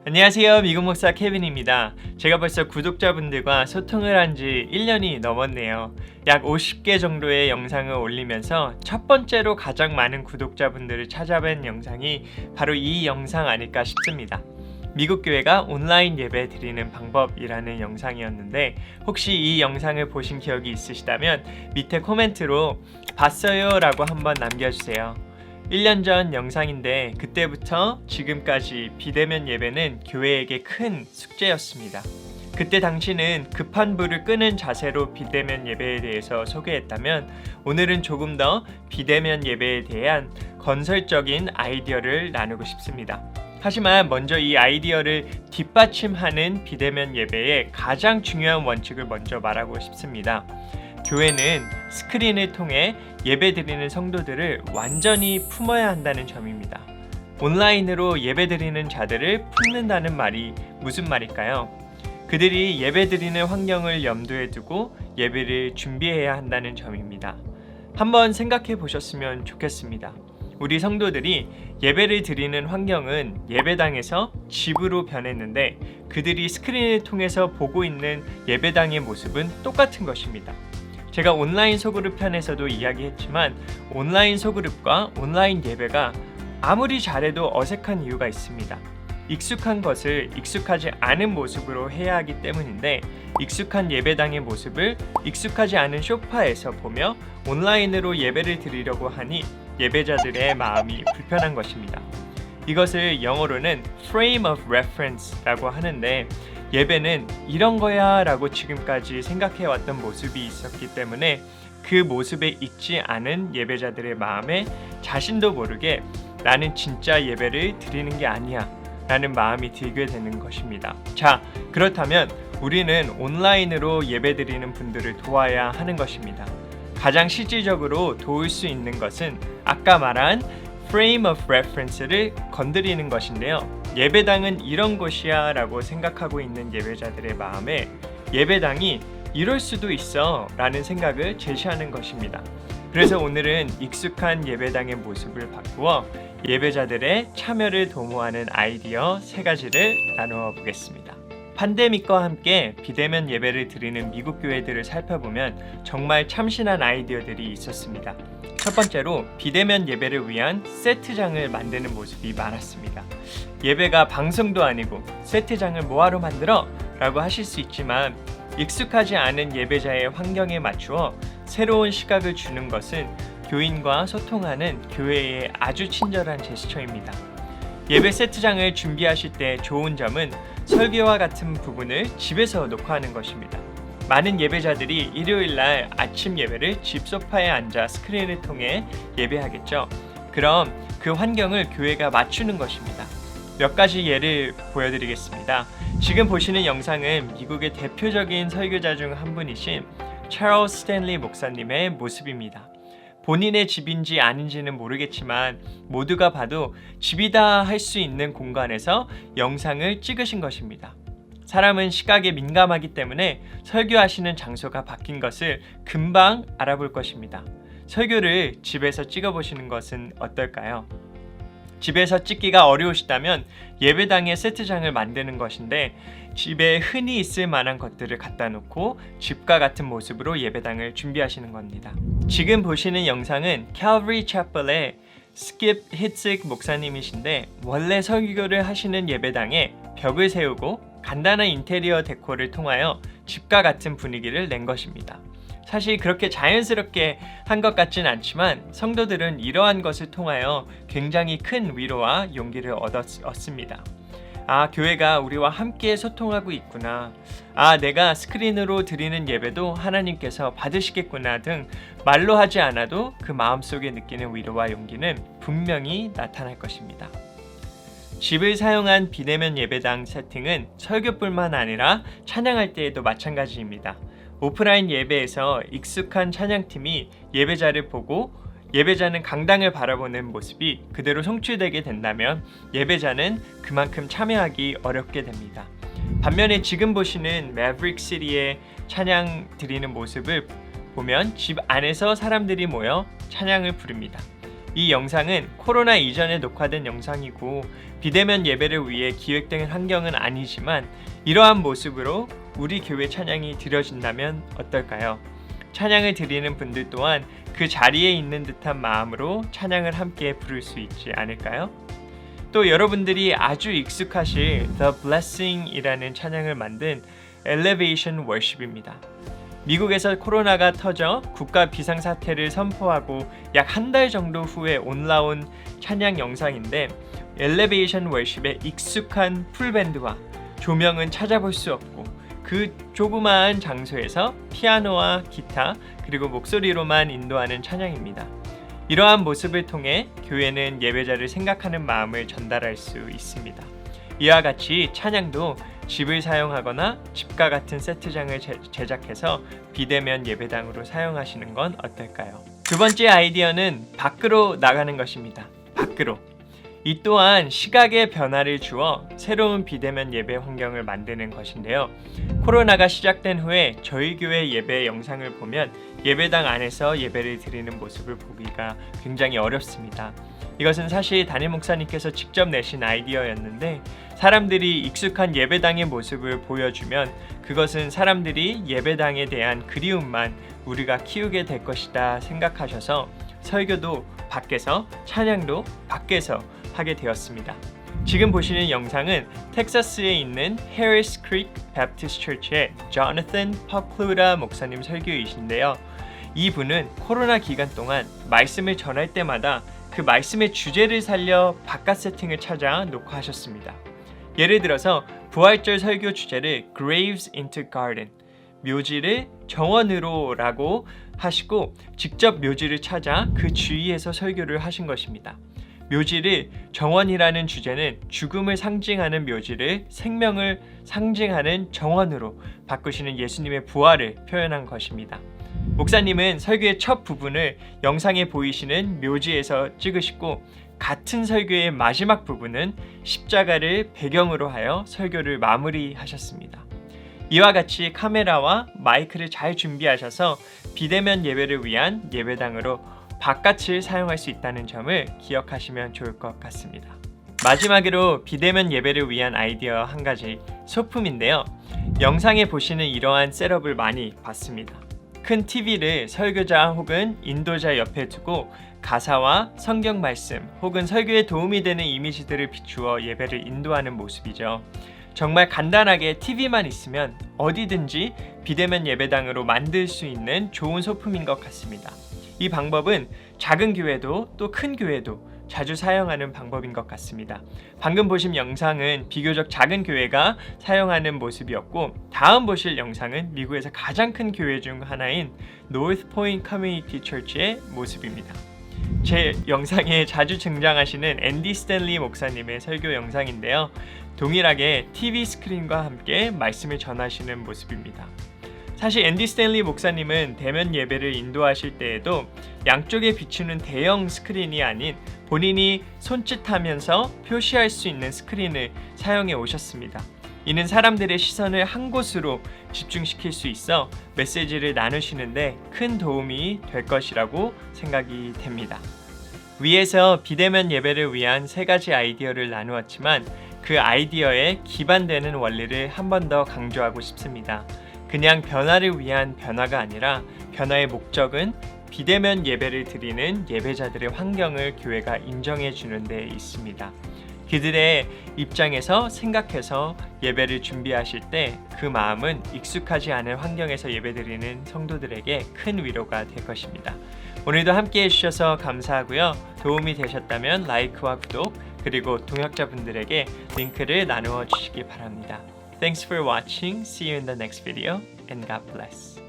안녕하세요. 미국 목사 케빈입니다. 제가 벌써 구독자분들과 소통을 한 지 1년이 넘었네요. 약 50개 정도의 영상을 올리면서 첫 번째로 가장 많은 구독자분들을 찾아뵌 영상이 바로 이 영상 아닐까 싶습니다. 미국 교회가 온라인 예배 드리는 방법이라는 영상이었는데 혹시 이 영상을 보신 기억이 있으시다면 밑에 코멘트로 봤어요 라고 한번 남겨주세요. 1년 전 영상인데 그때부터 지금까지 비대면 예배는 교회에게 큰 숙제였습니다. 그때 당시는 급한 불을 끄는 자세로 비대면 예배에 대해서 소개했다면 오늘은 조금 더 비대면 예배에 대한 건설적인 아이디어를 나누고 싶습니다. 하지만 먼저 이 아이디어를 뒷받침하는 비대면 예배의 가장 중요한 원칙을 먼저 말하고 싶습니다. 교회는 스크린을 통해 예배드리는 성도들을 완전히 품어야 한다는 점입니다. 온라인으로 예배드리는 자들을 품는다는 말이 무슨 말일까요? 그들이 예배드리는 환경을 염두에 두고 예배를 준비해야 한다는 점입니다. 한번 생각해 보셨으면 좋겠습니다. 우리 성도들이 예배를 드리는 환경은 예배당에서 집으로 변했는데 그들이 스크린을 통해서 보고 있는 예배당의 모습은 똑같은 것입니다. 제가 온라인 소그룹 편에서도 이야기했지만 온라인 소그룹과 온라인 예배가 아무리 잘해도 어색한 이유가 있습니다. 익숙한 것을 익숙하지 않은 모습으로 해야 하기 때문인데 익숙한 예배당의 모습을 익숙하지 않은 소파에서 보며 온라인으로 예배를 드리려고 하니 예배자들의 마음이 불편한 것입니다. 이것을 영어로는 frame of reference라고 하는데 예배는 이런 거야 라고 지금까지 생각해왔던 모습이 있었기 때문에 그 모습에 있지 않은 예배자들의 마음에 자신도 모르게 나는 진짜 예배를 드리는 게 아니야 라는 마음이 들게 되는 것입니다. 자, 그렇다면 우리는 온라인으로 예배 드리는 분들을 도와야 하는 것입니다. 가장 실질적으로 도울 수 있는 것은 아까 말한 frame of reference를 건드리는 것인데요. 예배당은 이런 곳이야 라고 생각하고 있는 예배자들의 마음에 예배당이 이럴 수도 있어 라는 생각을 제시하는 것입니다. 그래서 오늘은 익숙한 예배당의 모습을 바꾸어 예배자들의 참여를 도모하는 아이디어 3가지를 나누어 보겠습니다. 팬데믹과 함께 비대면 예배를 드리는 미국 교회들을 살펴보면 정말 참신한 아이디어들이 있었습니다. 첫 번째로 비대면 예배를 위한 세트장을 만드는 모습이 많았습니다. 예배가 방송도 아니고 세트장을 뭐하러 만들어? 라고 하실 수 있지만 익숙하지 않은 예배자의 환경에 맞추어 새로운 시각을 주는 것은 교인과 소통하는 교회의 아주 친절한 제스처입니다. 예배 세트장을 준비하실 때 좋은 점은 설교와 같은 부분을 집에서 녹화하는 것입니다. 많은 예배자들이 일요일날 아침 예배를 집 소파에 앉아 스크린을 통해 예배하겠죠. 그럼 그 환경을 교회가 맞추는 것입니다. 몇 가지 예를 보여드리겠습니다. 지금 보시는 영상은 미국의 대표적인 설교자 중 한 분이신 찰스 스탠리 목사님의 모습입니다. 본인의 집인지 아닌지는 모르겠지만 모두가 봐도 집이다 할 수 있는 공간에서 영상을 찍으신 것입니다. 사람은 시각에 민감하기 때문에 설교하시는 장소가 바뀐 것을 금방 알아볼 것입니다. 설교를 집에서 찍어보시는 것은 어떨까요? 집에서 찍기가 어려우시다면 예배당에 세트장을 만드는 것인데 집에 흔히 있을 만한 것들을 갖다 놓고 집과 같은 모습으로 예배당을 준비하시는 겁니다. 지금 보시는 영상은 Calvary Chapel의 스킵 히츠 목사님이신데 원래 설교를 하시는 예배당에 벽을 세우고 간단한 인테리어 데코를 통하여 집과 같은 분위기를 낸 것입니다. 사실 그렇게 자연스럽게 한 것 같진 않지만 성도들은 이러한 것을 통하여 굉장히 큰 위로와 용기를 얻습니다. 아, 교회가 우리와 함께 소통하고 있구나. 아, 내가 스크린으로 드리는 예배도 하나님께서 받으시겠구나 등 말로 하지 않아도 그 마음속에 느끼는 위로와 용기는 분명히 나타날 것입니다. 집을 사용한 비대면 예배당 세팅은 설교뿐만 아니라 찬양할 때에도 마찬가지입니다. 오프라인 예배에서 익숙한 찬양팀이 예배자를 보고 예배자는 강당을 바라보는 모습이 그대로 송출되게 된다면 예배자는 그만큼 참여하기 어렵게 됩니다. 반면에 지금 보시는 매브릭 시리의 찬양 드리는 모습을 보면 집 안에서 사람들이 모여 찬양을 부릅니다. 이 영상은 코로나 이전에 녹화된 영상이고 비대면 예배를 위해 기획된 환경은 아니지만 이러한 모습으로 우리 교회 찬양이 드려진다면 어떨까요? 찬양을 드리는 분들 또한 그 자리에 있는 듯한 마음으로 찬양을 함께 부를 수 있지 않을까요? 또 여러분들이 아주 익숙하실 The Blessing이라는 찬양을 만든 Elevation Worship입니다. 미국에서 코로나가 터져 국가 비상사태를 선포하고 약 한 달 정도 후에 올라온 찬양 영상인데 Elevation Worship의 익숙한 풀밴드와 조명은 찾아볼 수 없고 그 조그마한 장소에서 피아노와 기타 그리고 목소리로만 인도하는 찬양입니다. 이러한 모습을 통해 교회는 예배자를 생각하는 마음을 전달할 수 있습니다. 이와 같이 찬양도 집을 사용하거나 집과 같은 세트장을 제작해서 비대면 예배당으로 사용하시는 건 어떨까요? 두 번째 아이디어는 밖으로 나가는 것입니다. 밖으로. 이 또한 시각의 변화를 주어 새로운 비대면 예배 환경을 만드는 것인데요. 코로나가 시작된 후에 저희 교회 예배 영상을 보면 예배당 안에서 예배를 드리는 모습을 보기가 굉장히 어렵습니다. 이것은 사실 담임 목사님께서 직접 내신 아이디어였는데 사람들이 익숙한 예배당의 모습을 보여주면 그것은 사람들이 예배당에 대한 그리움만 우리가 키우게 될 것이다 생각하셔서 설교도 밖에서 찬양도 밖에서 하게 되었습니다. 지금 보시는 영상은 텍사스에 있는 해리스 크릭 베프티스트 처치의 조나탄 퍼클루라 목사님 설교이신데요. 이분은 코로나 기간 동안 말씀을 전할 때마다 그 말씀의 주제를 살려 바깥 세팅을 찾아 녹화하셨습니다. 예를 들어서 부활절 설교 주제를 Graves into Garden, 묘지를 정원으로 라고 하시고 직접 묘지를 찾아 그 주위에서 설교를 하신 것입니다. 묘지를 정원이라는 주제는 죽음을 상징하는 묘지를 생명을 상징하는 정원으로 바꾸시는 예수님의 부활을 표현한 것입니다. 목사님은 설교의 첫 부분을 영상에 보이시는 묘지에서 찍으시고 같은 설교의 마지막 부분은 십자가를 배경으로 하여 설교를 마무리하셨습니다. 이와 같이 카메라와 마이크를 잘 준비하셔서 비대면 예배를 위한 예배당으로 바깥을 사용할 수 있다는 점을 기억하시면 좋을 것 같습니다. 마지막으로 비대면 예배를 위한 아이디어 한 가지, 소품인데요. 영상에 보시는 이러한 셋업을 많이 봤습니다. 큰 TV를 설교자 혹은 인도자 옆에 두고 가사와 성경 말씀 혹은 설교에 도움이 되는 이미지들을 비추어 예배를 인도하는 모습이죠. 정말 간단하게 TV만 있으면 어디든지 비대면 예배당으로 만들 수 있는 좋은 소품인 것 같습니다. 이 방법은 작은 교회도 또 큰 교회도 자주 사용하는 방법인 것 같습니다. 방금 보신 영상은 비교적 작은 교회가 사용하는 모습이었고 다음 보실 영상은 미국에서 가장 큰 교회 중 하나인 노스 포인트 커뮤니티 처치의 모습입니다. 제 영상에 자주 등장하시는 앤디 스탠리 목사님의 설교 영상인데요. 동일하게 TV 스크린과 함께 말씀을 전하시는 모습입니다. 사실 앤디 스탠리 목사님은 대면 예배를 인도하실 때에도 양쪽에 비추는 대형 스크린이 아닌 본인이 손짓하면서 표시할 수 있는 스크린을 사용해 오셨습니다. 이는 사람들의 시선을 한 곳으로 집중시킬 수 있어 메시지를 나누시는데 큰 도움이 될 것이라고 생각이 됩니다. 위에서 비대면 예배를 위한 3가지 아이디어를 나누었지만 그 아이디어에 기반되는 원리를 한 번 더 강조하고 싶습니다. 그냥 변화를 위한 변화가 아니라 변화의 목적은 비대면 예배를 드리는 예배자들의 환경을 교회가 인정해 주는 데 있습니다. 그들의 입장에서 생각해서 예배를 준비하실 때 그 마음은 익숙하지 않은 환경에서 예배드리는 성도들에게 큰 위로가 될 것입니다. 오늘도 함께 해주셔서 감사하고요. 도움이 되셨다면 라이크와 구독 그리고 동역자분들에게 링크를 나누어 주시기 바랍니다. Thanks for watching. See you in the next video and God bless.